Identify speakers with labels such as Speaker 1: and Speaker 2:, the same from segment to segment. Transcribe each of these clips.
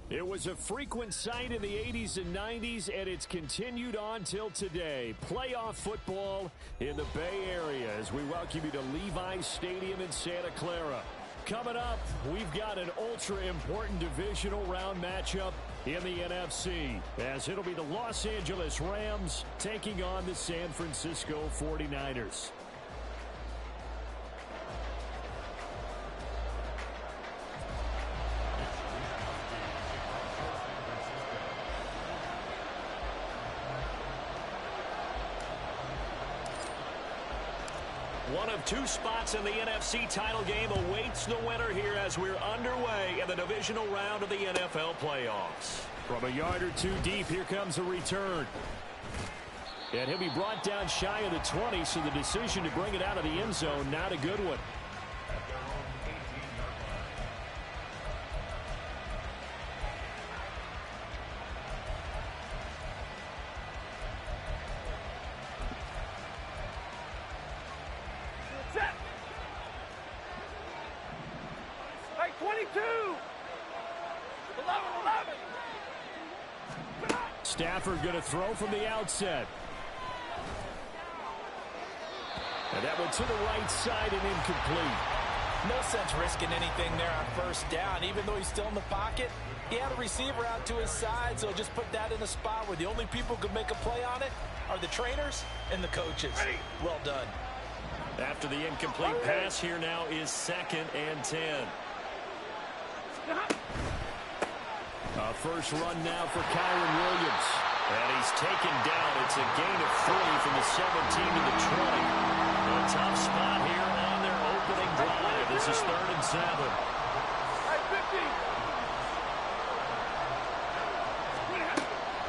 Speaker 1: It was a frequent sight in the 80s and 90s, and it's continued on till today. Playoff football in the Bay Area as we welcome you to Levi's Stadium in Santa Clara. Coming up, we've got an ultra-important divisional round matchup in the NFC, as it'll be the Los Angeles Rams taking on the San Francisco 49ers. One of two spots in the NFC title game awaits the winner here as we're underway in the divisional round of the NFL playoffs. From a yard or two deep, here comes a return. And he'll be brought down shy of the 20, so the decision to bring it out of the end zone, not a good one. Stafford going to throw from the outset. And that one to the right side and incomplete.
Speaker 2: No sense risking anything there on first down. Even though he's still in the pocket, he had a receiver out to his side, so just put that in a spot where the only people who could make a play on it are the trainers and the coaches. Well done.
Speaker 1: After the incomplete pass, here now is 2nd and 10. A first run now for Kyron Williams. And he's taken down. It's a gain of 3 from the 17 to the 20. A tough spot here on their opening drive. This is 3rd and 7.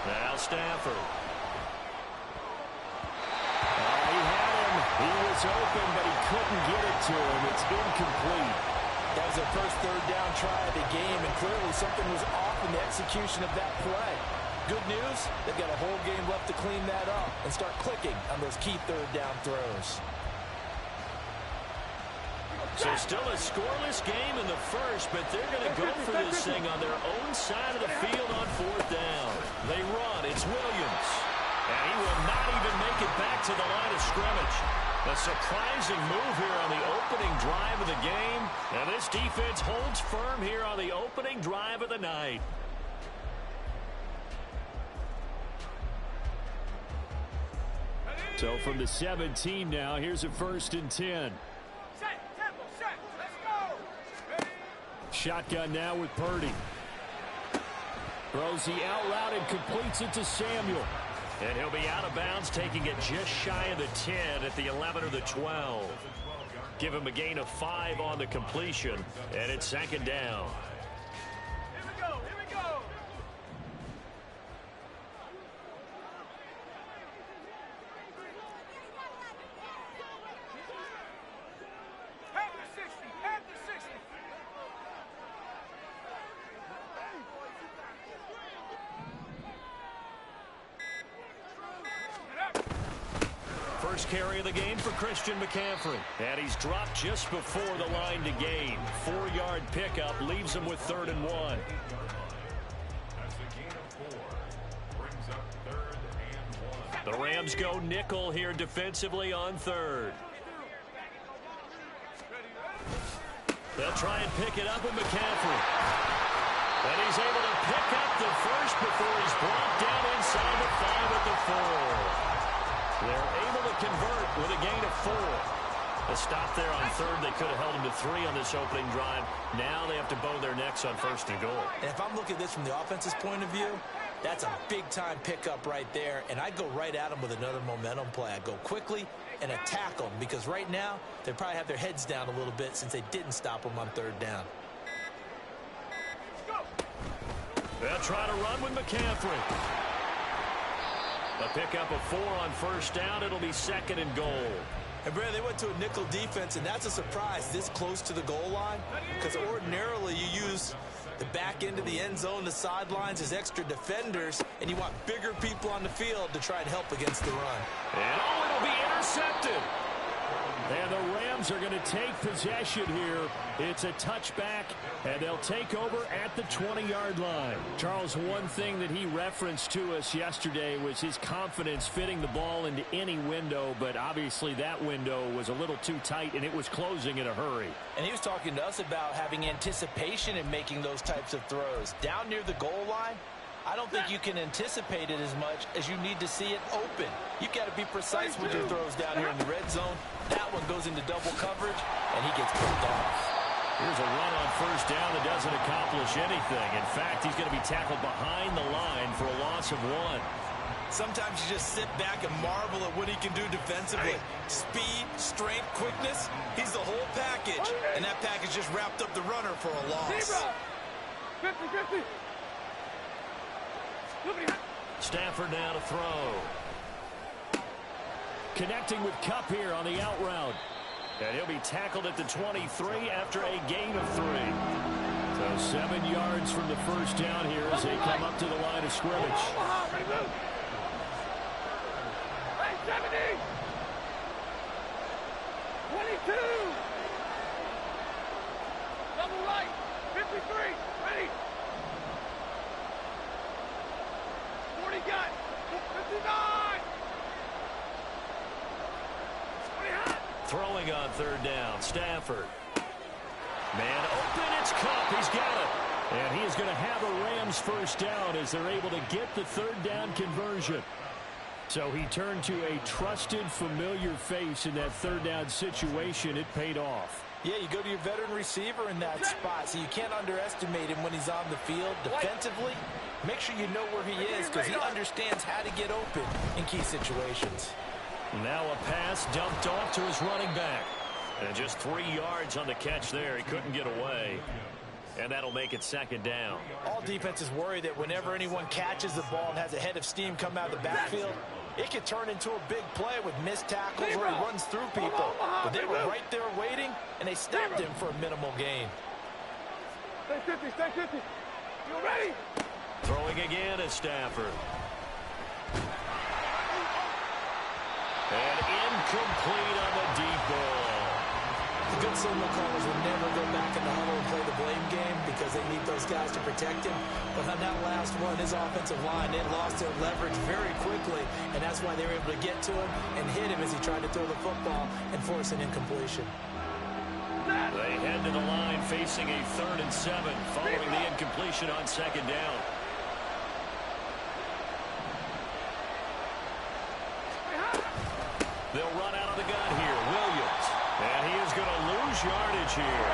Speaker 1: Now Stafford. He had him. He was open, but he couldn't get it to him. It's incomplete.
Speaker 2: That was their first 3rd down try of the game, and clearly something was off in the execution of that play. Good news, they've got a whole game left to clean that up and start clicking on those key 3rd down throws.
Speaker 1: So still a scoreless game in the first, but they're going to go for this thing on their own side of the field on 4th down. They run. It's Williams. And he will not even make it back to the line of scrimmage. A surprising move here on the opening drive of the game. And this defense holds firm here on the opening drive of the night. So from the 17 now, here's a 1st and 10. Shotgun now with Purdy. Throws the out route and completes it to Samuel. And he'll be out of bounds, taking it just shy of the 10 at the 11 or the 12. Give him a gain of 5 on the completion, and it's 2nd down. Carry of the game for Christian McCaffrey. And he's dropped just before the line to gain. 4-yard pickup leaves him with 3rd and 1. The Rams go nickel here defensively on 3rd. They'll try and pick it up with McCaffrey. And he's able to pick up the first before he's brought down inside the 5 at the 4. They're able to convert with a gain of 4. A stop there on 3rd. They could have held him to 3 on this opening drive. Now they have to bow their necks on 1st and goal.
Speaker 2: And if I'm looking at this from the offense's point of view, that's a big-time pickup right there. And I'd go right at them with another momentum play. I'd go quickly and attack them because right now they probably have their heads down a little bit since they didn't stop them on 3rd down.
Speaker 1: They'll try to run with McCaffrey. A pickup of 4 on 1st down. It'll be 2nd and goal.
Speaker 2: And, Brad, they went to a nickel defense, and that's a surprise this close to the goal line because ordinarily you use the back end of the end zone, the sidelines as extra defenders, and you want bigger people on the field to try and help against the run.
Speaker 1: And it'll be intercepted. And the Rams are going to take possession here. It's a touchback, and they'll take over at the 20-yard line. Charles, one thing that he referenced to us yesterday was his confidence fitting the ball into any window, but obviously that window was a little too tight, and it was closing in a hurry.
Speaker 2: And he was talking to us about having anticipation in making those types of throws. Down near the goal line, I don't think you can anticipate it as much as you need to see it open. You've got to be precise with your throws down here in the red zone. That one goes into double coverage, and he gets picked off.
Speaker 1: Here's a run on first down that doesn't accomplish anything. In fact, he's going to be tackled behind the line for a loss of 1.
Speaker 2: Sometimes you just sit back and marvel at what he can do defensively. Speed, strength, quickness, he's the whole package. And that package just wrapped up the runner for a loss.
Speaker 3: 50-50.
Speaker 1: Stafford now to throw. Connecting with Kupp here on the out route. And he'll be tackled at the 23 after a gain of 3. So 7 yards from the first down here as they come up to the line of scrimmage.
Speaker 3: 70. 22. Double right. 53. Ready. 40 got. 59. 20 hot.
Speaker 1: Throwing on third down, Stafford. Man open, it's Kupp. He's got it. And he is going to have a Rams first down as they're able to get the third down conversion. So he turned to a trusted, familiar face in that third down situation. It paid off.
Speaker 2: Yeah, you go to your veteran receiver in that spot, so you can't underestimate him when he's on the field. Defensively, make sure you know where he is because he understands how to get open in key situations.
Speaker 1: Now a pass dumped off to his running back. And just 3 yards on the catch there. He couldn't get away. And that'll make it second down.
Speaker 2: All defenses worry that whenever anyone catches the ball and has a head of steam come out of the backfield, it could turn into a big play with missed tackles where he runs through people. But they were right there waiting, and they stopped him for a minimal gain.
Speaker 3: Stay 50, stay 50. You ready?
Speaker 1: Throwing again is Stafford. And incomplete on the deep ball.
Speaker 2: The good signal callers will never go back in the huddle and play the blame game because they need those guys to protect him. But on that last one, his offensive line, they lost their leverage very quickly, and that's why they were able to get to him and hit him as he tried to throw the football and force an incompletion.
Speaker 1: They head to the line facing a 3rd and 7 following the incompletion on second down. They'll run out of the gun here. Williams. And he is going to lose yardage here.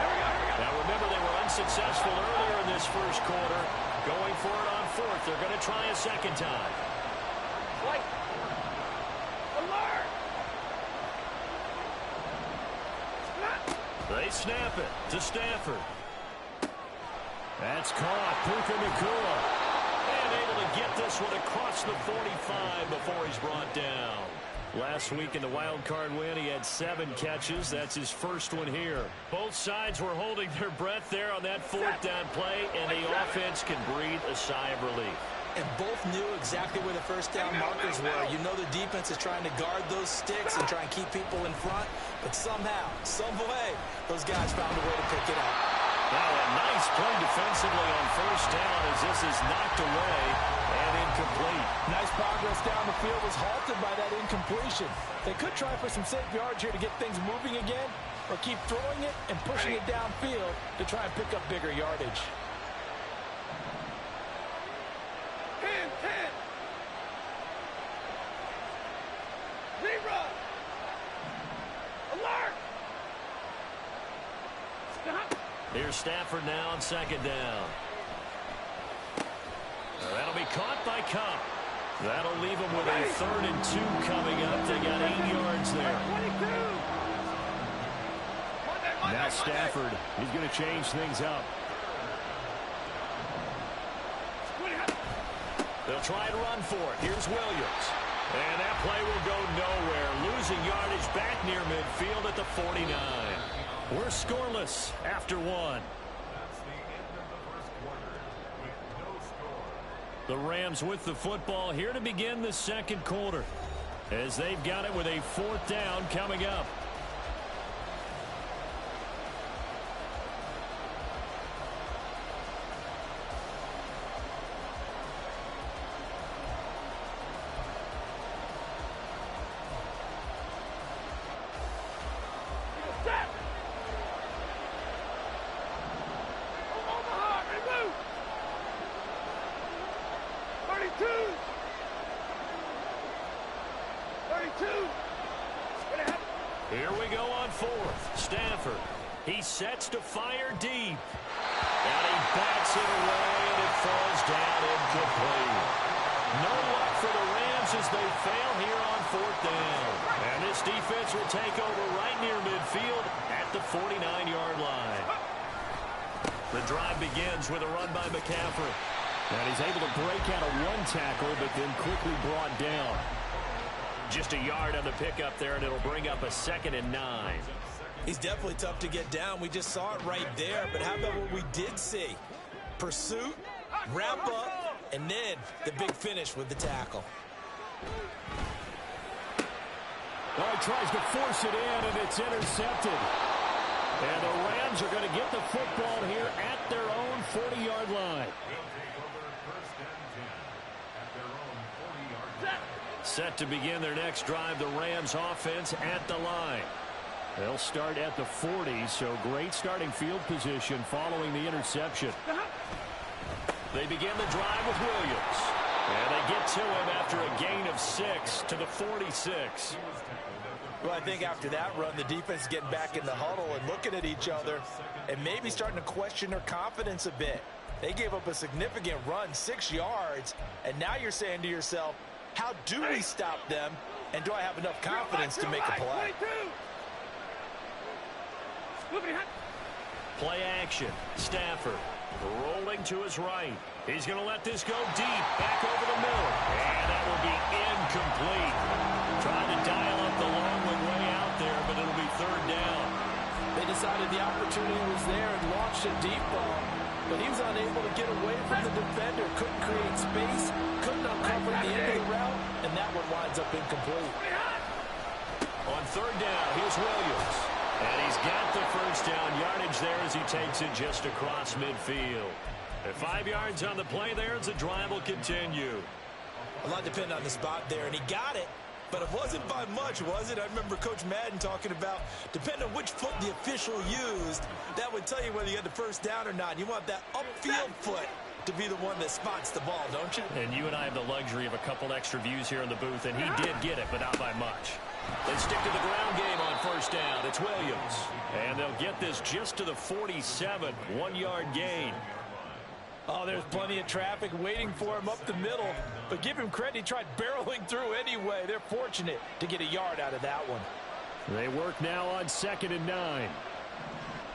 Speaker 1: Now remember, they were unsuccessful earlier in this first quarter. Going for it on 4th. They're going to try a second time.
Speaker 3: Alert!
Speaker 1: They snap it to Stafford. That's caught. Puka Nacua. And able to get this one across the 45 before he's brought down. Last week in the wild card win, he had 7 catches. That's his first one here. Both sides were holding their breath there on that 4th down play, and the offense can breathe a sigh of relief.
Speaker 2: And both knew exactly where the first down markers were. You know the defense is trying to guard those sticks and try and keep people in front, but somehow, some way, those guys found a way to pick it up.
Speaker 1: Now a nice play defensively on first down as this is knocked away and incomplete.
Speaker 2: Nice progress down the field was halted by that incompletion. They could try for some safe yards here to get things moving again, or keep throwing it and pushing it downfield to try and pick up bigger yardage.
Speaker 3: 10, 10. 0. Alert! Stop.
Speaker 1: Here's Stafford now on second down. That'll be caught by Kupp. That'll leave him with a 3rd and 2 coming up. They got 8 yards there.
Speaker 3: 22.
Speaker 1: Now Stafford, he's going to change things up. They'll try and run for it. Here's Williams. And that play will go nowhere. Losing yardage back near midfield at the 49. We're scoreless after 1. The Rams with the football here to begin the second quarter as they've got it with a 4th down coming up.
Speaker 3: 32. 32.
Speaker 1: Here we go on fourth. Stafford. He sets to fire deep. And he bats it away, and it falls down incomplete. No luck for the Rams as they fail here on fourth down. And this defense will take over right near midfield at the 49-yard line. The drive begins with a run by McCaffrey. And he's able to break out of one tackle, but then quickly brought down. Just a yard on the pickup there, and it'll bring up a 2nd and 9.
Speaker 2: He's definitely tough to get down. We just saw it right there. But how about what we did see? Pursuit, wrap up, and then the big finish with the tackle.
Speaker 1: Well, he tries to force it in, and it's intercepted. And the Rams are going to get the football here at their own 40-yard line. Set to begin their next drive, the Rams offense at the line. They'll start at the 40, so great starting field position following the interception. They begin the drive with Williams. And they get to him after a gain of 6 to the 46.
Speaker 2: Well, I think after that run, the defense is getting back in the huddle and looking at each other and maybe starting to question their confidence a bit. They gave up a significant run, 6 yards, and now you're saying to yourself, how do we stop them, and do I have enough confidence to make a play?
Speaker 1: Play action. Stafford rolling to his right. He's going to let this go deep, back over the middle. And that will be incomplete. Trying to dial up the long one way out there, but it'll be 3rd down.
Speaker 2: They decided the opportunity was there and launched a deep ball, but he was unable to get away from the defender, couldn't create space, couldn't uncover the end of the route, and that one winds up incomplete.
Speaker 1: On 3rd down, here's Williams. And he's got the first down yardage there as he takes it just across midfield. At 5 yards on the play there as the drive will continue.
Speaker 2: A lot depended on the spot there, and he got it, but it wasn't by much, was it? I remember Coach Madden talking about, depending on which foot the official used, that would tell you whether you had the first down or not. You want that upfield foot to be the one that spots the ball, don't you?
Speaker 1: And you and I have the luxury of a couple extra views here in the booth, and he did get it, but not by much. They stick to the ground game on 1st down. It's Williams. And they'll get this just to the 47, 1-yard gain.
Speaker 2: Oh, there's plenty of traffic waiting for him up the middle. But give him credit, he tried barreling through anyway. They're fortunate to get a yard out of that one.
Speaker 1: They work now on 2nd and 9.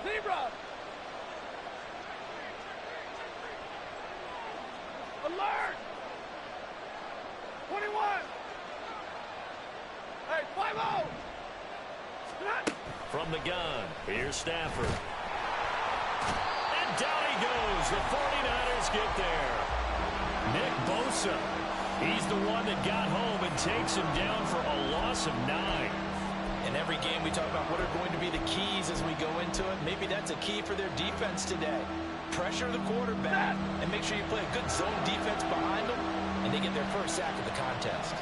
Speaker 3: Zebra! Alert! 21! Hey, 5-0!
Speaker 1: From the gun, here's Stafford. And down he goes. The 49ers get there. Nick Bosa, he's the one that got home and takes him down for a loss of 9.
Speaker 2: In every game, we talk about what are going to be the keys as we go into it. Maybe that's a key for their defense today. Pressure the quarterback and make sure you play a good zone defense behind them, and they get their first sack of the contest.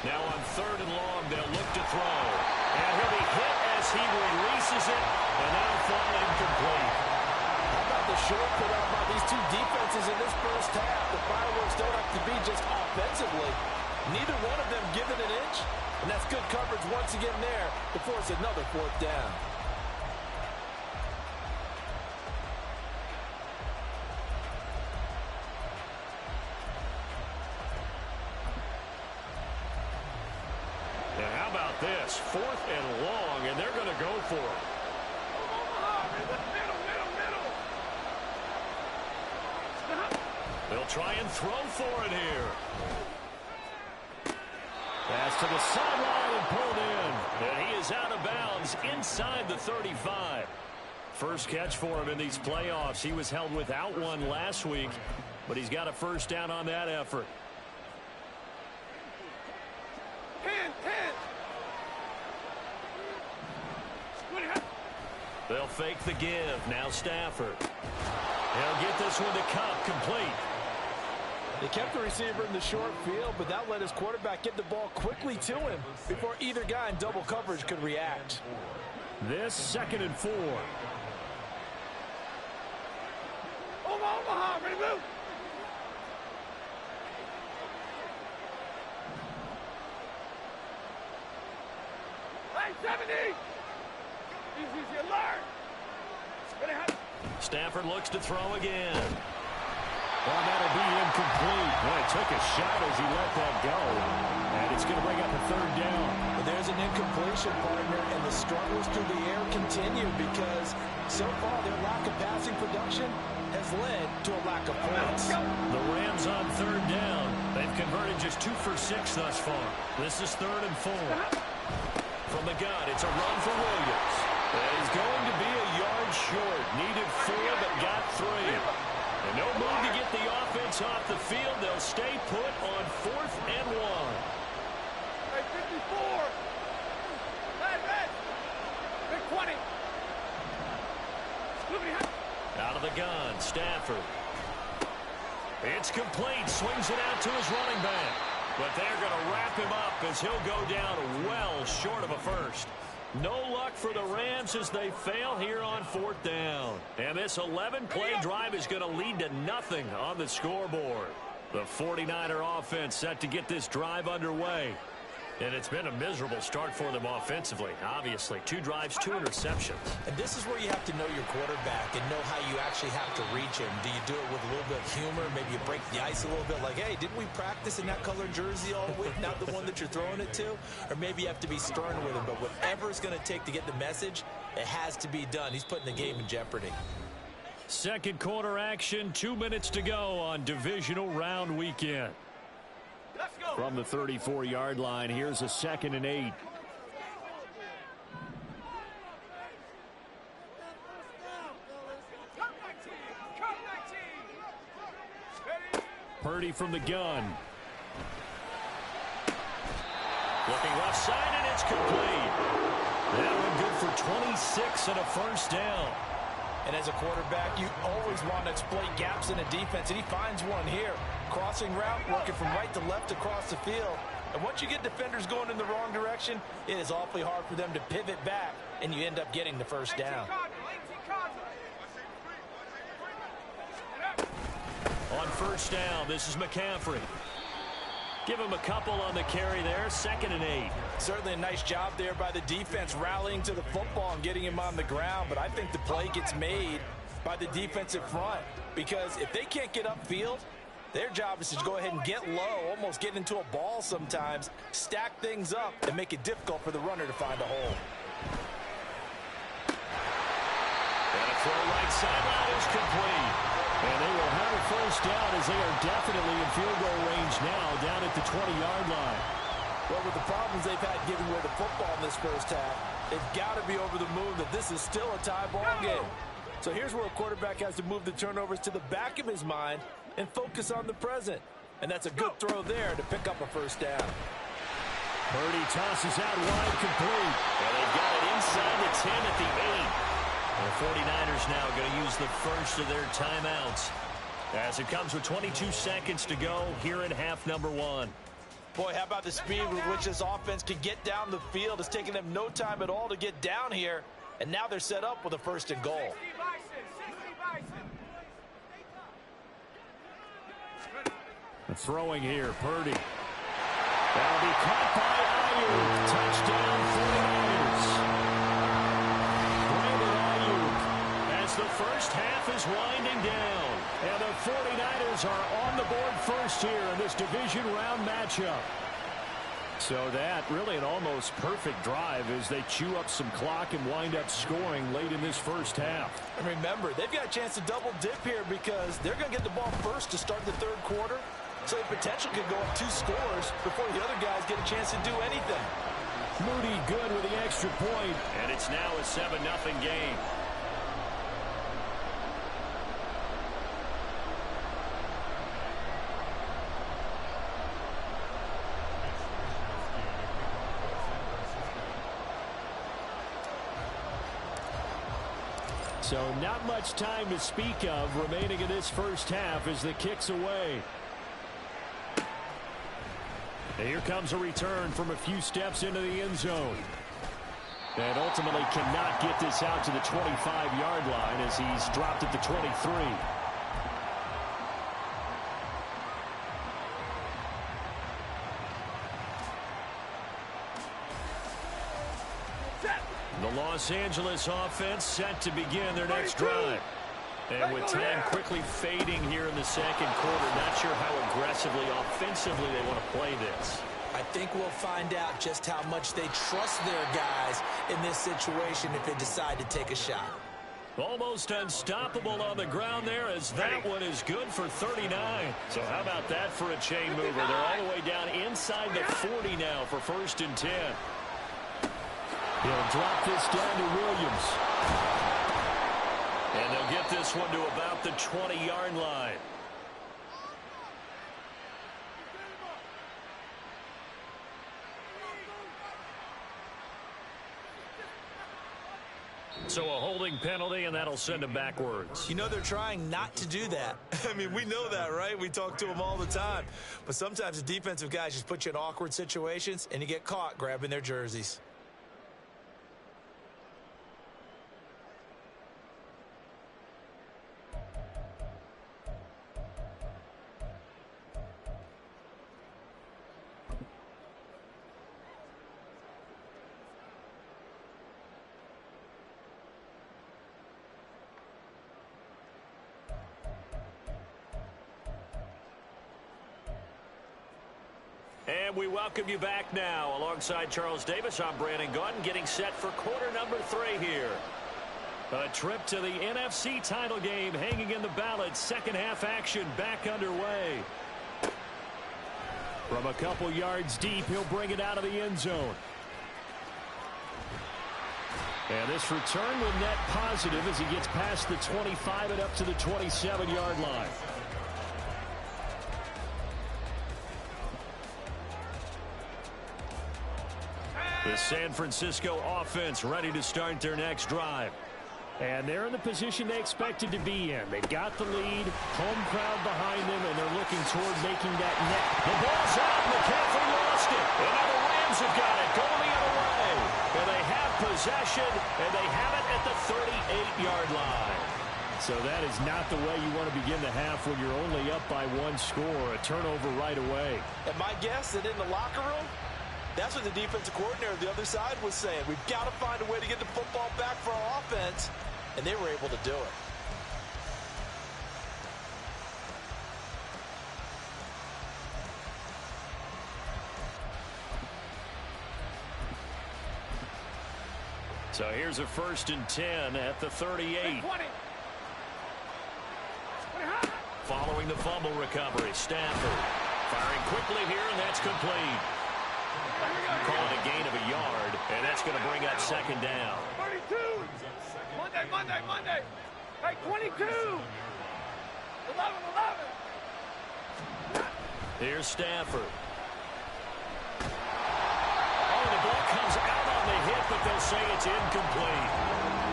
Speaker 1: Now on 3rd and long, they'll look to throw. And he'll be hit as he releases it, and that'll fall incomplete.
Speaker 2: How about the short put up by these two defenses in this first half? The fireworks don't have to be just offensively. Neither one of them given an inch, and that's good coverage once again there to force another 4th down.
Speaker 1: And how about this? 4th and long, and they're going to go for it. They'll try and throw for it here. Pass to the sideline and pulled in. And he is out of bounds inside the 35. First catch for him in these playoffs. He was held without one last week, but he's got a first down on that effort.
Speaker 3: 10.
Speaker 1: They'll fake the give. Now Stafford. He'll get this one to Cup, complete.
Speaker 2: They kept the receiver in the short field, but that let his quarterback get the ball quickly to him before either guy in double coverage could react.
Speaker 1: This 2nd and 4.
Speaker 3: Omaha, ready to move. Hey, 70. Easy, alert. Ready, hot.
Speaker 1: Stafford looks to throw again. Well, that'll be incomplete. Boy, took a shot as he let that go. And it's going to bring up a third down.
Speaker 2: Well, there's an incompletion, partner, and the struggles through the air continue because so far their lack of passing production has led to a lack of points.
Speaker 1: The Rams on third down. They've converted just 2 for 6 thus far. This is 3rd and 4. From the gun, it's a run for Williams. He's going to be a yard short. Needed 4, but got 3. And no move to get the offense off the field. They'll stay put on 4th and 1.
Speaker 3: Hey, 54. Red. Big 20.
Speaker 1: Out of the gun, Stafford. It's complete. Swings it out to his running back. But they're going to wrap him up as he'll go down well short of a first. No luck for the Rams as they fail here on 4th down. And this 11-play drive is going to lead to nothing on the scoreboard. The 49er offense set to get this drive underway. And it's been a miserable start for them offensively. Obviously, 2 drives, 2 interceptions.
Speaker 2: And this is where you have to know your quarterback and know how you actually have to reach him. Do you do it with a little bit of humor? Maybe you break the ice a little bit like, hey, didn't we practice in that color jersey all week, not the one that you're throwing it to? Or maybe you have to be stern with him. But whatever it's going to take to get the message, it has to be done. He's putting the game in jeopardy.
Speaker 1: Second quarter action, 2 minutes to go on divisional round weekend. From the 34-yard line, here's a 2nd and 8. Purdy from the gun. Looking left side, and it's complete. That one good for 26 and a first down.
Speaker 2: And as a quarterback, you always want to exploit gaps in a defense, and he finds one here. Crossing route, working from right to left across the field. And once you get defenders going in the wrong direction, it is awfully hard for them to pivot back, and you end up getting the first down.
Speaker 1: On first down, this is McCaffrey. Give him a couple on the carry there, 2nd and 8.
Speaker 2: Certainly a nice job there by the defense rallying to the football and getting him on the ground, but I think the play gets made by the defensive front because if they can't get upfield, their job is to go ahead and get low, almost get into a ball sometimes, stack things up, and make it difficult for the runner to find a hole.
Speaker 1: And a throw right sideline is complete. And they will have a first down as they are definitely in field goal range now down at the 20-yard line.
Speaker 2: Well, with the problems they've had giving away the football in this first half, they've got to be over the moon that this is still a tie ball game. So here's where a quarterback has to move the turnovers to the back of his mind and focus on the present. And that's a good throw there to pick up a first down.
Speaker 1: Purdy tosses out wide, complete. And they've got it inside the 10 at the 8. The 49ers now going to use the first of their timeouts as it comes with 22 seconds to go here in half number 1.
Speaker 2: Boy, how about the speed with which this offense can get down the field? It's taken them no time at all to get down here, and now they're set up with a 1st and goal.
Speaker 1: Throwing here, Purdy. That'll be caught by Ayuk. Touchdown, 49ers. As the first half is winding down, and the 49ers are on the board first here in this division round matchup. So that really an almost perfect drive as they chew up some clock and wind up scoring late in this first half.
Speaker 2: And remember, they've got a chance to double dip here because they're going to get the ball first to start the 3rd quarter. So the potential could go up 2 scores before the other guys get a chance to do anything.
Speaker 1: Moody good with the extra point, and it's now a 7-0 game. So not much time to speak of remaining in this first half as the kick's away. And here comes a return from a few steps into the end zone. And ultimately cannot get this out to the 25-yard line as he's dropped at the 23. Los Angeles offense set to begin their next drive. And with time quickly fading here in the second quarter, not sure how aggressively, offensively they want to play this.
Speaker 2: I think we'll find out just how much they trust their guys in this situation if they decide to take a shot.
Speaker 1: Almost unstoppable on the ground there, as that one is good for 39. So how about that for a chain mover? They're all the way down inside the 40 now for 1st and 10. He'll drop this down to Williams. And they'll get this one to about the 20-yard line. So a holding penalty, and that'll send him backwards.
Speaker 2: You know they're trying not to do that. I mean, we know that, right? We talk to them all the time. But sometimes the defensive guys just put you in awkward situations, and you get caught grabbing their jerseys.
Speaker 1: And we welcome you back now. Alongside Charles Davis, I'm Brandon Gaudin, getting set for quarter number 3 here. A trip to the NFC title game hanging in the balance. Second half action back underway. From a couple yards deep, he'll bring it out of the end zone. And this return will net positive as he gets past the 25 and up to the 27-yard line. The San Francisco offense ready to start their next drive. And they're in the position they expected to be in. They've got the lead, home crowd behind them, and they're looking toward making that net. The ball's out. McCaffrey lost it. And now the Rams have got it. Going the other way. And they have possession, and they have it at the 38-yard line. So that is not the way you want to begin the half when you're only up by 1 score. A turnover right away.
Speaker 2: And my guess that in the locker room, that's what the defensive coordinator on the other side was saying. We've got to find a way to get the football back for our offense. And they were able to do it.
Speaker 1: So here's a 1st and 10 at the 38. Following the fumble recovery, Stafford firing quickly here, and that's complete. Calling a gain of a yard, and that's going to bring up 2nd down.
Speaker 3: 32. Monday. Hey, 22. 11.
Speaker 1: Here's Stafford. Oh, the ball comes out on the hit, but they'll say it's incomplete.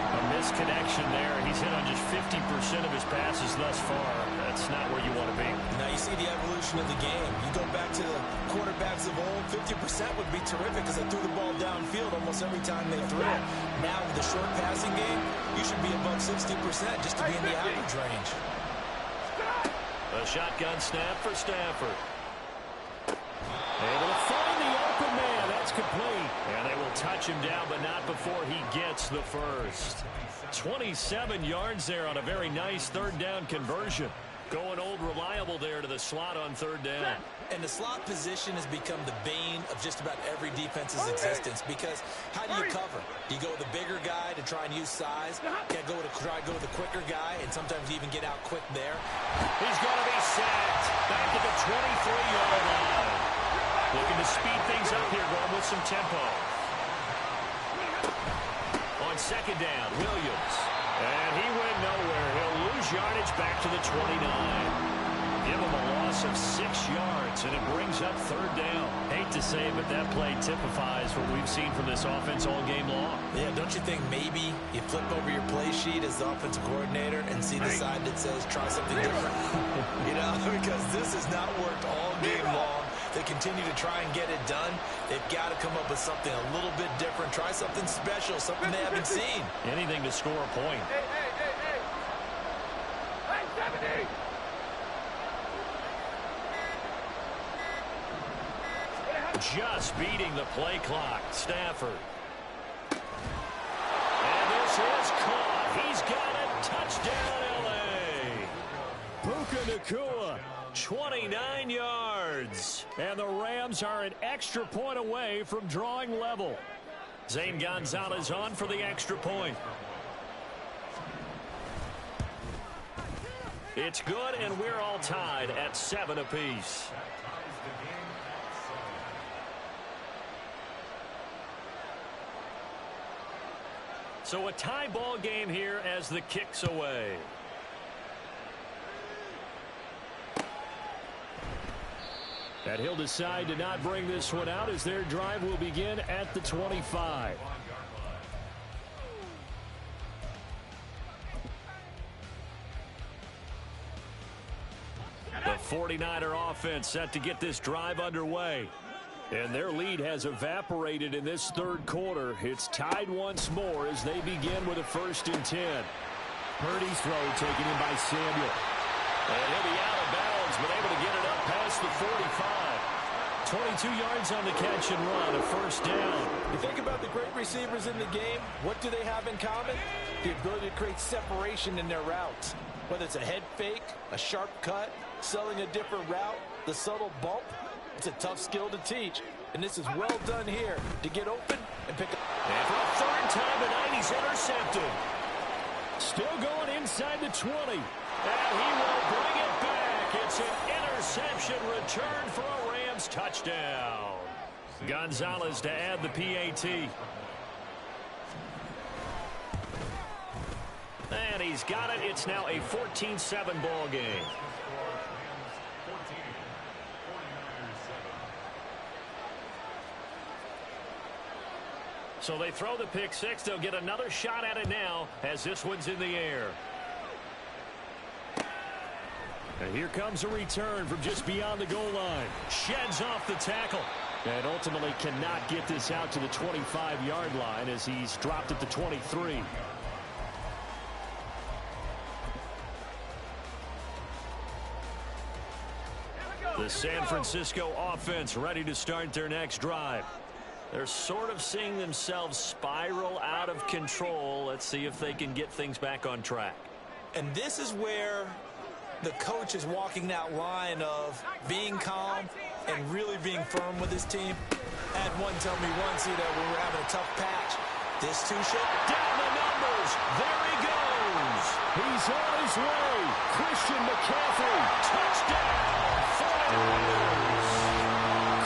Speaker 1: A misconnection there. He's hit on just 50% of his passes thus far. That's not where you want to be.
Speaker 2: Now you see the evolution of the game. You go back to the quarterbacks of old, 50% would be terrific because they threw the ball downfield almost every time they threw it. Now with the short passing game, you should be above 60% just to be in the average range.
Speaker 1: A shotgun snap for Stafford. Able to find the open man. That's complete. And they will touch him down, but not before he gets the first. 27 yards there on a very nice 3rd down conversion. Going old reliable there to the slot on 3rd down.
Speaker 2: And the slot position has become the bane of just about every defense's existence because how do you cover? Do you go with a bigger guy to try and use size? Try to go with a quicker guy, and sometimes you even get out quick there.
Speaker 1: He's going to be sacked. Back at the 23-yard line. Looking to speed things up here, going with some tempo. On 2nd down, Williams. And he went nowhere. He'll lose yardage back to the 29. Give him a loss of 6 yards, and it brings up 3rd down. Hate to say it, but that play typifies what we've seen from this offense all game long.
Speaker 2: Yeah, don't you think maybe you flip over your play sheet as the offensive coordinator and see the side that says try something different? You know, because this has not worked all game long. They continue to try and get it done. They've got to come up with something a little bit different. Try something special, something they haven't seen.
Speaker 1: Anything to score a point.
Speaker 3: Hey, 70.
Speaker 1: Just beating the play clock. Stafford. is caught. He's got it. Touchdown, L.A. Puka Nacua, 29 yards. And the Rams are an extra point away from drawing level. Zane Gonzalez on for the extra point. It's good, and we're all tied at 7 apiece. So a tie ball game here as the kick's away. And he'll decide to not bring this one out as their drive will begin at the 25. The 49er offense set to get this drive underway. And their lead has evaporated in this third quarter. It's tied once more as they begin with a 1st and 10. Purdy's throw taken in by Samuel. And he'll be out of bounds, but able to get it up past the 45. 22 yards on the catch and run, a 1st down.
Speaker 2: You think about the great receivers in the game, what do they have in common? The ability to create separation in their routes. Whether it's a head fake, a sharp cut, selling a different route, the subtle bump, it's a tough skill to teach. And this is well done here to get open and pick up.
Speaker 1: And for a 3rd time tonight, he's intercepted. Still going inside the 20. And he will bring it back. It's an interception return for a Rams touchdown. Gonzalez to add the PAT. And he's got it. It's now a 14-7 ball game. So they throw the pick six. They'll get another shot at it now as this one's in the air. And here comes a return from just beyond the goal line. Sheds off the tackle. And ultimately cannot get this out to the 25-yard line as he's dropped at the 23. The San Francisco offense ready to start their next drive. They're sort of seeing themselves spiral out of control. Let's see if they can get things back on track.
Speaker 2: And this is where the coach is walking that line of being calm and really being firm with his team. I had one tell me once, that we were having a tough patch. This two-shot.
Speaker 1: Down the numbers. There he goes. He's on his way. Christian McCaffrey. Touchdown. 49ers.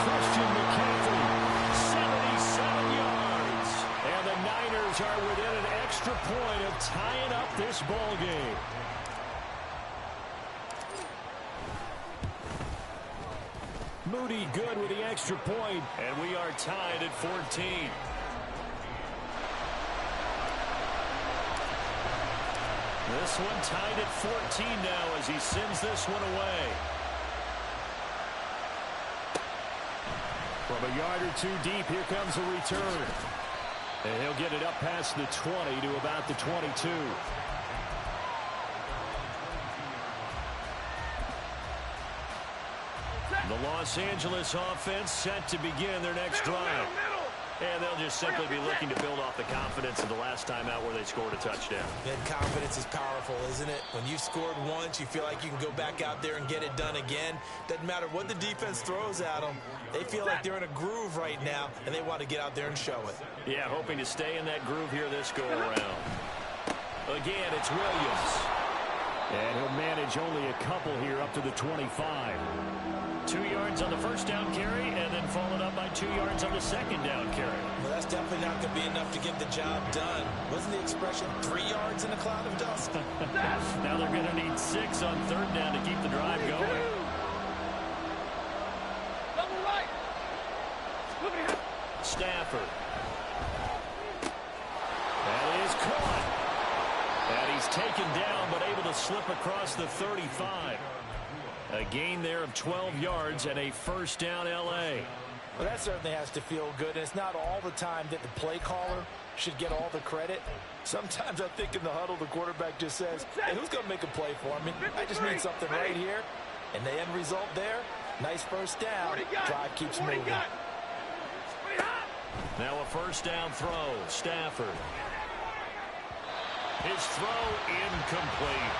Speaker 1: Christian McCaffrey. 77 yards. And the Niners are within an extra point of tying up this ball game. Moody good with the extra point, and we are tied at 14. This one tied at 14 now as he sends this one away. From a yard or two deep, here comes a return. And he'll get it up past the 20 to about the 22. The Los Angeles offense set to begin their next drive. And they'll just simply be looking to build off the confidence of the last time out where they scored a touchdown.
Speaker 2: And confidence is powerful, isn't it? When you've scored once, you feel like you can go back out there and get it done again. Doesn't matter what the defense throws at them. They feel like they're in a groove right now, and they want to get out there and show it. Yeah, hoping to stay in that groove here this go-around.
Speaker 1: Again, it's Williams. And he'll manage only a couple here up to the 25. 2 yards on the first down carry, and then followed up by 2 yards on the second down carry.
Speaker 2: Well, that's definitely not going to be enough to get the job done. Wasn't the expression 3 yards in a cloud of dust?
Speaker 1: Now they're going to need 6 on third down to keep the drive going.
Speaker 3: Double right.
Speaker 1: Stafford. That is caught. And he's taken down, but able to slip across the 35. A gain there of 12 yards and a first down L.A.
Speaker 2: Well, that certainly has to feel good. And it's not all the time that the play caller should get all the credit. Sometimes I think in the huddle, the quarterback just says, hey, who's going to make a play for me? I just need something right here. And the end result there, nice first down. Drive keeps moving.
Speaker 1: Now a first down throw. Stafford. His throw incomplete.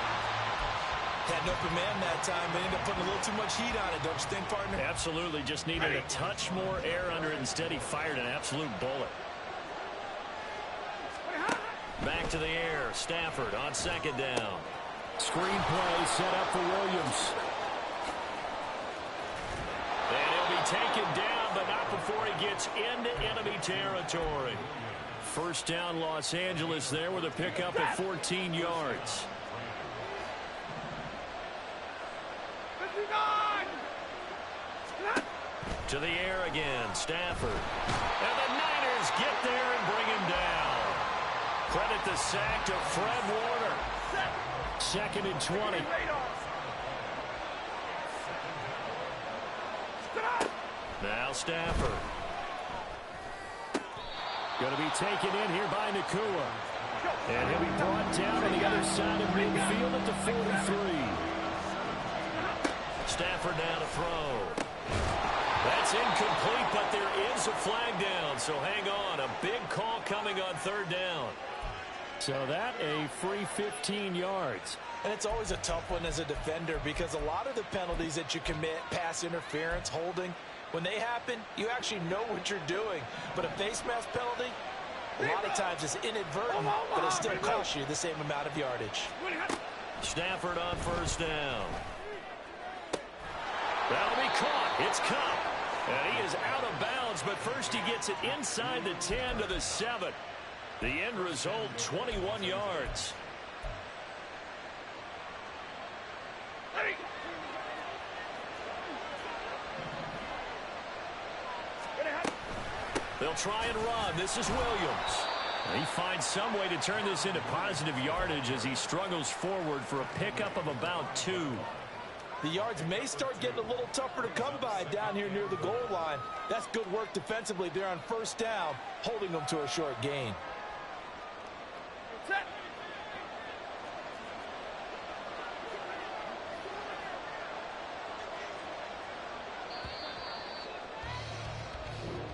Speaker 2: Had an open man that time, but ended up putting a little too much heat on it, don't you think, partner?
Speaker 1: Absolutely. Just needed a touch more air under it. Instead, he fired an absolute bullet. Back to the air. Stafford on second down. Screen play set up for Williams. And he'll be taken down, but not before he gets into enemy territory. First down, Los Angeles there with a pickup of 14 yards. To the air again, Stafford. And the Niners get there and bring him down. Credit the sack to Fred Warner. 2nd and 20. Now Stafford. Going to be taken in here by Nakua. And he'll be brought down on the other side of midfield at the 43. Stafford now to throw. That's incomplete, but there is a flag down, so hang on. A big call coming on 3rd down. So that a free 15 yards.
Speaker 2: And it's always a tough one as a defender because a lot of the penalties that you commit, pass interference, holding, when they happen, you actually know what you're doing. But a face mask penalty, a lot of times it's inadvertent, but it still costs you the same amount of yardage.
Speaker 1: Stafford on 1st down. That'll be caught. It's Cup. And he is out of bounds, but first he gets it inside the 10 to the 7. The end result, 21 yards. They'll try and run. This is Williams. He finds some way to turn this into positive yardage as he struggles forward for a pickup of about 2.
Speaker 2: The yards may start getting a little tougher to come by down here near the goal line. That's good work defensively there on 1st down, holding them to a short gain.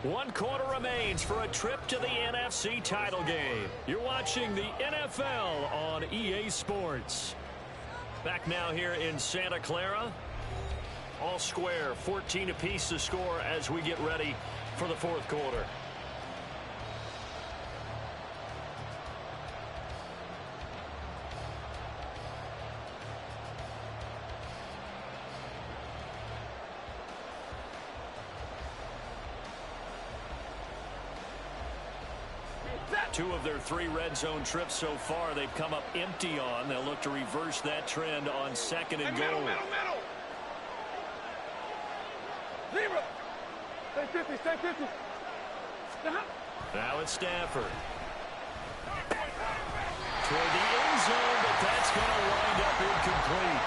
Speaker 1: One quarter remains for a trip to the NFC title game. You're watching the NFL on EA Sports. Back now here in Santa Clara. All square, 14 apiece to score as we get ready for the 4th quarter. Two of their 3 red zone trips so far they've come up empty on. They'll look to reverse that trend on 2nd and goal.
Speaker 3: Middle. Zero. Stay 50, stay 50.
Speaker 1: Now it's Stafford. Toward the end zone, but that's going to wind up incomplete.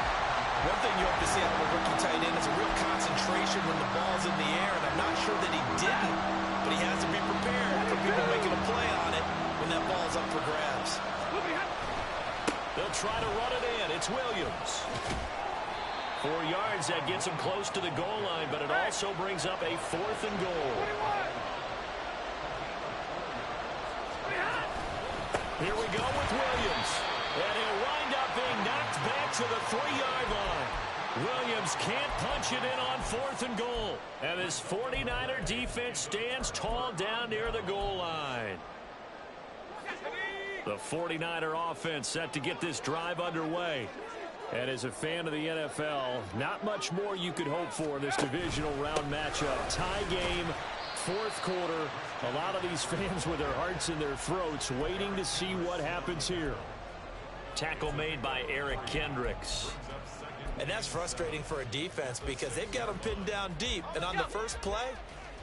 Speaker 2: One thing you have to see out of a rookie tight end is a real concentration when the ball's in the air, and I'm not sure that he didn't, but he has to be prepared for people making a play on it when that ball's up for grabs.
Speaker 1: They'll try to run it in. It's Williams. 4 yards, that gets him close to the goal line, but it also brings up a 4th and goal. Here we go with Williams. And he'll wind up being knocked back to the 3-yard line. Williams can't punch it in on 4th and goal. And this 49er defense stands tall down near the goal line. The 49er offense set to get this drive underway. And as a fan of the NFL, not much more you could hope for in this divisional round matchup. Tie game, 4th quarter. A lot of these fans with their hearts in their throats waiting to see what happens here. Tackle made by Eric Kendricks.
Speaker 2: And that's frustrating for a defense because they've got them pinned down deep. And on the first play,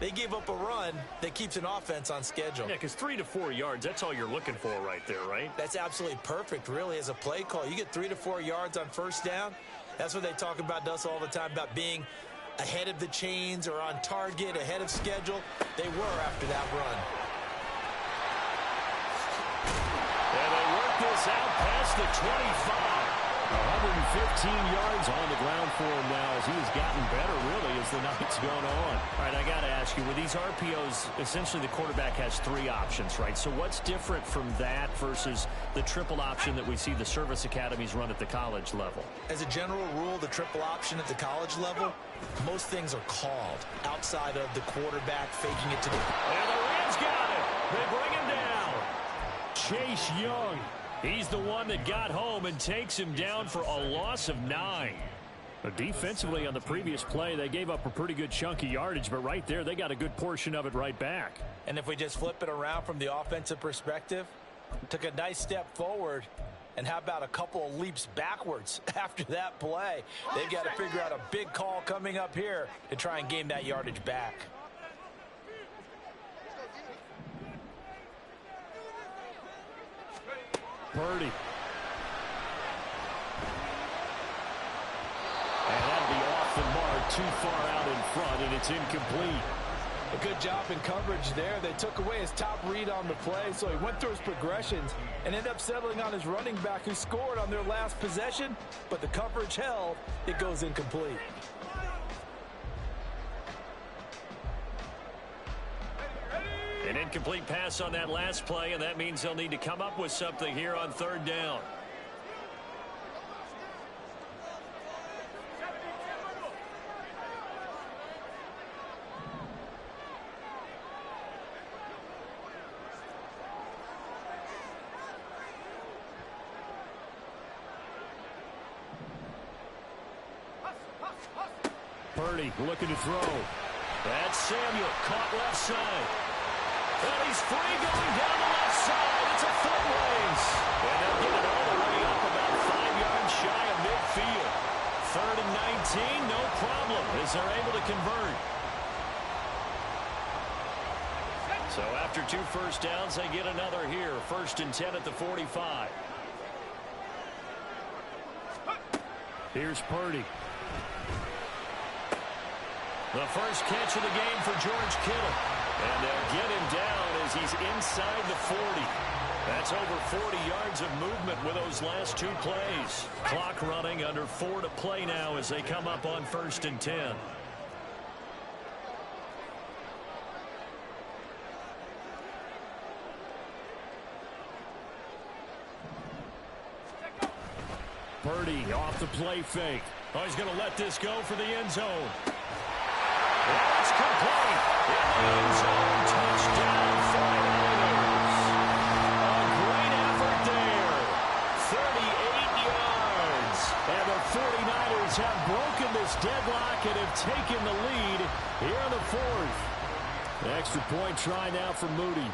Speaker 2: they gave up a run that keeps an offense on schedule.
Speaker 1: Yeah, because 3 to 4 yards, that's all you're looking for right there, right?
Speaker 2: That's absolutely perfect, really, as a play call. You get 3 to 4 yards on 1st down. That's what they talk about to us all the time, about being ahead of the chains or on target, ahead of schedule. They were after that run.
Speaker 1: And they work this out past the 25. 115 yards on the ground for him now as he has gotten better, really, as the night's gone on.
Speaker 4: All right, I got to ask you, with these RPOs, essentially the quarterback has 3 options, right? So what's different from that versus the triple option that we see the service academies run at the college level?
Speaker 2: As a general rule, the triple option at the college level, most things are called outside of the quarterback faking it to the...
Speaker 1: And the Rams got it. They bring him down. Chase Young. He's the one that got home and takes him down for a loss of 9. But defensively on the previous play, they gave up a pretty good chunk of yardage, but right there, they got a good portion of it right back.
Speaker 2: And if we just flip it around from the offensive perspective, took a nice step forward, and how about a couple of leaps backwards after that play? They've got to figure out a big call coming up here to try and gain that yardage back.
Speaker 1: Purdy. And that'll be off the mark, too far out in front, and it's incomplete.
Speaker 5: A good job in coverage there. They took away his top read on the play, so he went through his progressions and ended up settling on his running back who scored on their last possession, but the coverage held. It goes incomplete.
Speaker 1: An incomplete pass on that last play, and that means they'll need to come up with something here on 3rd down. Purdy looking to throw. That's Samuel, caught left side. And he's free going down the left side. It's a foot race. And they'll get it all the way up about 5 yards shy of midfield. 3rd and 19, no problem, as they're able to convert. So after 2 first downs, they get another here. 1st and 10 at the 45. Here's Purdy. The first catch of the game for George Kittle. And they'll get him down as he's inside the 40. That's over 40 yards of movement with those last 2 plays. Clock running, under 4 to play now as they come up on 1st and 10. Purdy off the play fake. Oh, he's going to let this go for the end zone. Well, it's complete. In the end zone, touchdown, 49ers. A great effort there. 38 yards. And the 49ers have broken this deadlock and have taken the lead here in the 4th. Extra point try now for Moody.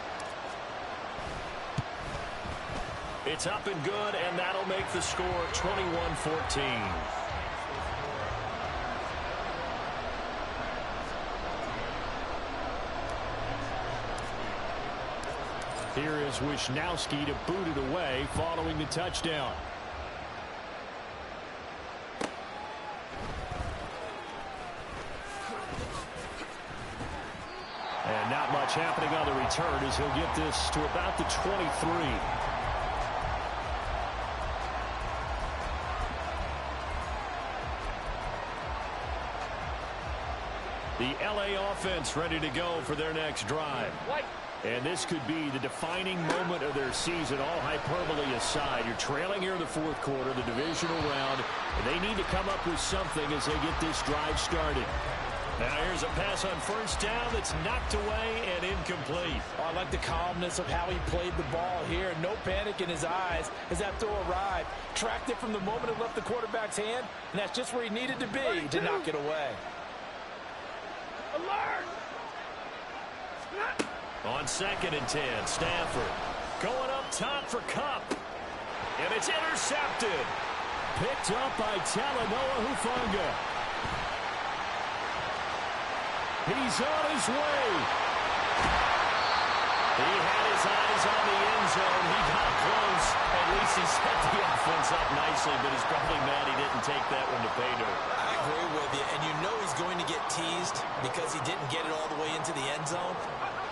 Speaker 1: It's up and good, and that'll make the score 21-14. Here is Wisnowski to boot it away following the touchdown. And not much happening on the return as he'll get this to about the 23. The LA offense ready to go for their next drive. And this could be the defining moment of their season, all hyperbole aside. You're trailing here in the 4th quarter, the divisional round, and they need to come up with something as they get this drive started. Now here's a pass on 1st down that's knocked away and incomplete.
Speaker 5: Oh, I like the calmness of how he played the ball here. No panic in his eyes as that throw arrived. Tracked it from the moment it left the quarterback's hand, and that's just where he needed to be to knock it away.
Speaker 3: Alert!
Speaker 1: On 2nd and 10, Stafford going up top for Kupp. And it's intercepted. Picked up by Talanoa Hufanga. He's on his way. He had his eyes on the end zone. He got close. At least he set the offense up nicely, but he's probably mad he didn't take that one to pay dirt.
Speaker 2: I agree with you, and you know he's going to get teased because he didn't get it all the way into the end zone.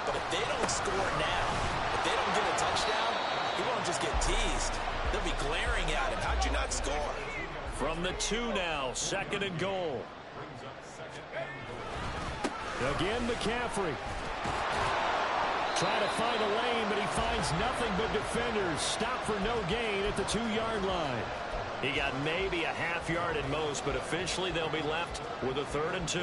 Speaker 2: But if they don't score now, if they don't get a touchdown, he won't just get teased. They'll be glaring at him. How'd you not score?
Speaker 4: From the 2 now, 2nd and goal.
Speaker 1: Again, McCaffrey. Trying to find a lane, but he finds nothing but defenders. Stop for no gain at the 2-yard line.
Speaker 4: He got maybe a half yard at most, but officially they'll be left with a 3rd and 2.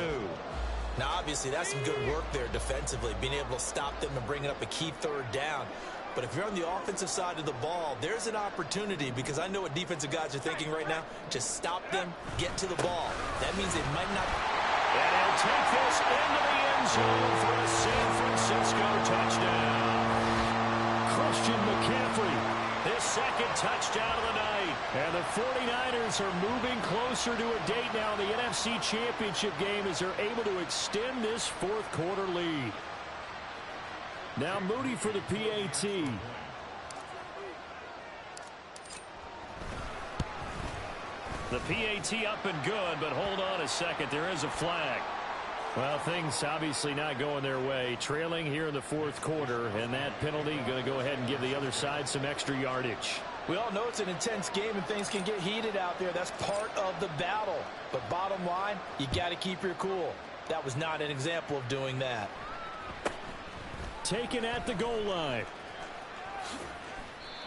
Speaker 2: Now, obviously, that's some good work there defensively, being able to stop them and bringing up a key 3rd down. But if you're on the offensive side of the ball, there's an opportunity, because I know what defensive guys are thinking right now. Just stop them, get to the ball. That means they might not.
Speaker 4: And he'll take this into the end zone for a San Francisco touchdown.
Speaker 1: Christian McCaffrey.
Speaker 4: His 2nd touchdown of the night.
Speaker 1: And the 49ers are moving closer to a date now in the NFC Championship game as they're able to extend this 4th quarter lead. Now Moody for the PAT.
Speaker 4: The PAT up and good, but hold on a second. There is a flag.
Speaker 1: Well, things obviously not going their way. Trailing here in the 4th quarter, and that penalty going to go ahead and give the other side some extra yardage.
Speaker 5: We all know it's an intense game and things can get heated out there. That's part of the battle. But bottom line, you got to keep your cool. That was not an example of doing that.
Speaker 1: Taken at the goal line.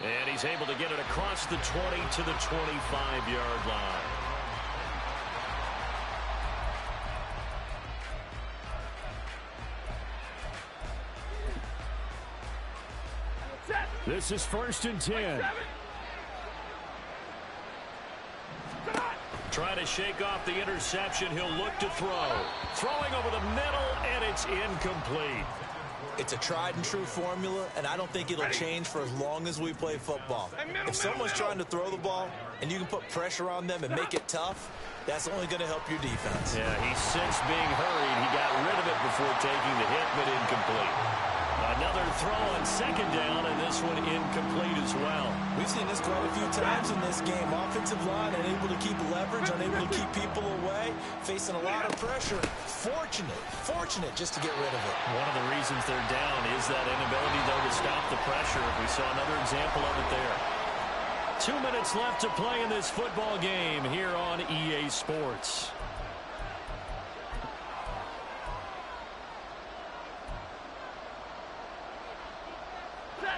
Speaker 4: And he's able to get it across the 20 to the 25-yard line.
Speaker 1: This is 1st and 10.
Speaker 4: Trying to shake off the interception. He'll look to throw. Throwing over the middle, and it's incomplete.
Speaker 2: It's a tried-and-true formula, and I don't think it'll change for as long as we play football. If someone's trying to throw the ball, and you can put pressure on them and make it tough, that's only going to help your defense.
Speaker 4: Yeah, he sensed being hurried. He got rid of it before taking the hit, but incomplete. Another throw on 2nd down, and this one incomplete as well.
Speaker 2: We've seen this quite a few times in this game. Offensive line unable to keep leverage, unable to keep people away, facing a lot of pressure. Fortunate just to get rid of it.
Speaker 4: One of the reasons they're down is that inability, though, to stop the pressure. We saw another example of it there.
Speaker 1: 2 minutes left to play in this football game here on EA Sports.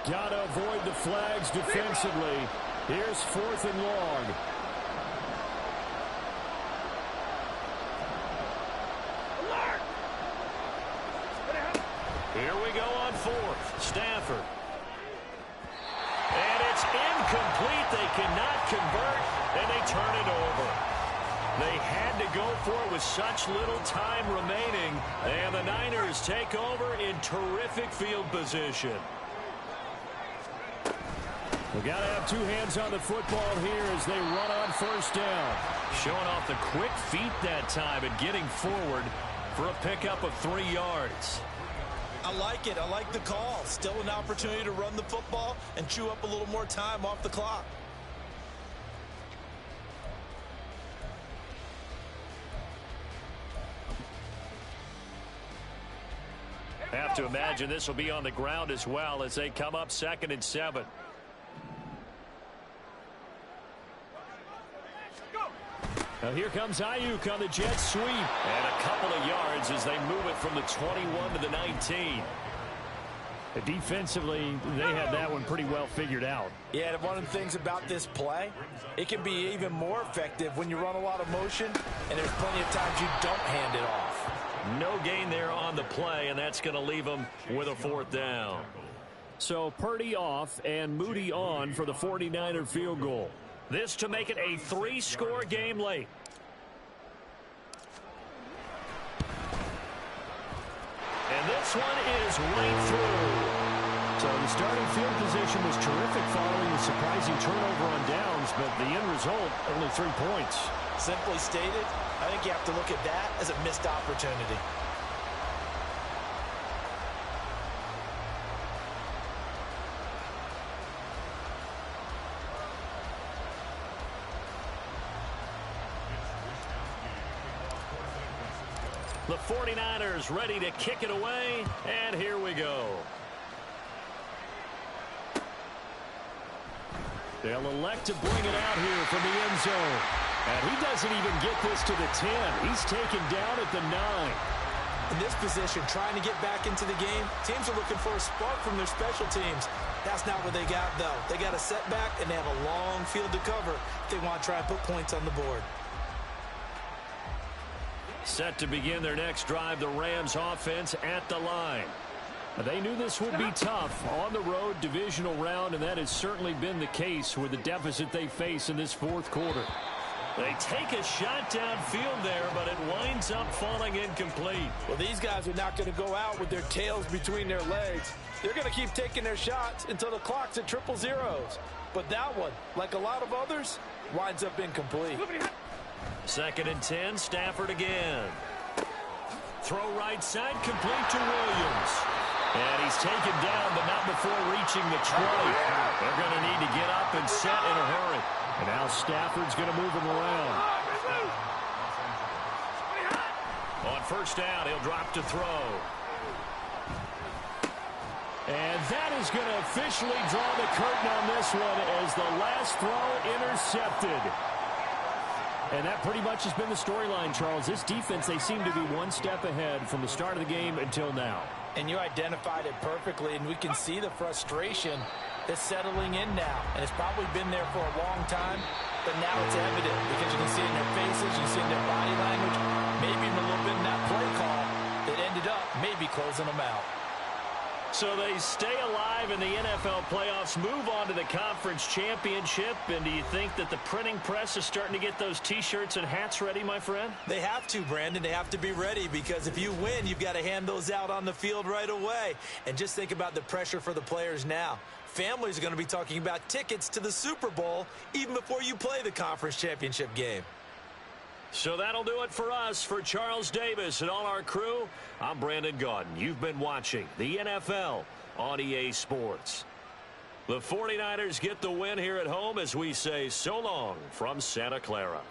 Speaker 1: Got to avoid the flags defensively. Here's 4th and long.
Speaker 4: Here we go on 4th. Stafford. And it's incomplete. They cannot convert, and they turn it over. They had to go for it with such little time remaining, and the Niners take over in terrific field position.
Speaker 1: We got to have 2 hands on the football here as they run on 1st down.
Speaker 4: Showing off the quick feet that time and getting forward for a pickup of 3 yards.
Speaker 2: I like it. I like the call. Still an opportunity to run the football and chew up a little more time off the clock.
Speaker 4: Have to imagine this will be on the ground as well as they come up 2nd and 7.
Speaker 1: Now here comes Ayuk on the jet sweep.
Speaker 4: And a couple of yards as they move it from the 21 to the 19.
Speaker 1: Defensively, they had that one pretty well figured out.
Speaker 5: Yeah, and one of the things about this play, it can be even more effective when you run a lot of motion, and there's plenty of times you don't hand it off.
Speaker 4: No gain there on the play, and that's going to leave them with a 4th down.
Speaker 1: So Purdy off and Moody on for the 49er field goal.
Speaker 4: This to make it a 3-score game late. And this one is right through.
Speaker 1: So the starting field position was terrific following the surprising turnover on downs, but the end result, only 3 points.
Speaker 2: Simply stated, I think you have to look at that as a missed opportunity.
Speaker 4: The 49ers ready to kick it away, and here we go.
Speaker 1: They'll elect to bring it out here from the end zone. And he doesn't even get this to the 10. He's taken down at the 9.
Speaker 2: In this position, trying to get back into the game, teams are looking for a spark from their special teams. That's not what they got, though. They got a setback, and they have a long field to cover if they want to try and put points on the board.
Speaker 1: Set to begin their next drive, the Rams offense at the line. They knew this would be tough on the road divisional round, and that has certainly been the case with the deficit they face in this fourth quarter.
Speaker 4: They take a shot downfield there, but it winds up falling incomplete.
Speaker 5: Well, these guys are not going to go out with their tails between their legs. They're going to keep taking their shots until the clock's at 000. But that one, like a lot of others, winds up incomplete.
Speaker 4: 2nd and 10, Stafford again. Throw right side, complete to Williams. And he's taken down, but not before reaching the 20. They're going to need to get up and set in a hurry.
Speaker 1: And now Stafford's going to move him around.
Speaker 4: On first down, he'll drop to throw.
Speaker 1: And that is going to officially draw the curtain on this one as the last throw intercepted. And that pretty much has been the storyline, Charles. This defense, they seem to be one step ahead from the start of the game until now.
Speaker 5: And you identified it perfectly, and we can see the frustration that's settling in now. And it's probably been there for a long time, but now it's evident because you can see it in their faces, you can see it in their body language, maybe even a little bit in that play call that ended up maybe closing them out.
Speaker 4: So they stay alive in the NFL playoffs, move on to the conference championship. And do you think that the printing press is starting to get those T-shirts and hats ready, my friend?
Speaker 2: They have to, Brandon. They have to be ready because if you win, you've got to hand those out on the field right away. And just think about the pressure for the players now. Families are going to be talking about tickets to the Super Bowl even before you play the conference championship game.
Speaker 4: So that'll do it for us. For Charles Davis and all our crew, I'm Brandon Gaudin. You've been watching the NFL on EA Sports. The 49ers get the win here at home as we say so long from Santa Clara.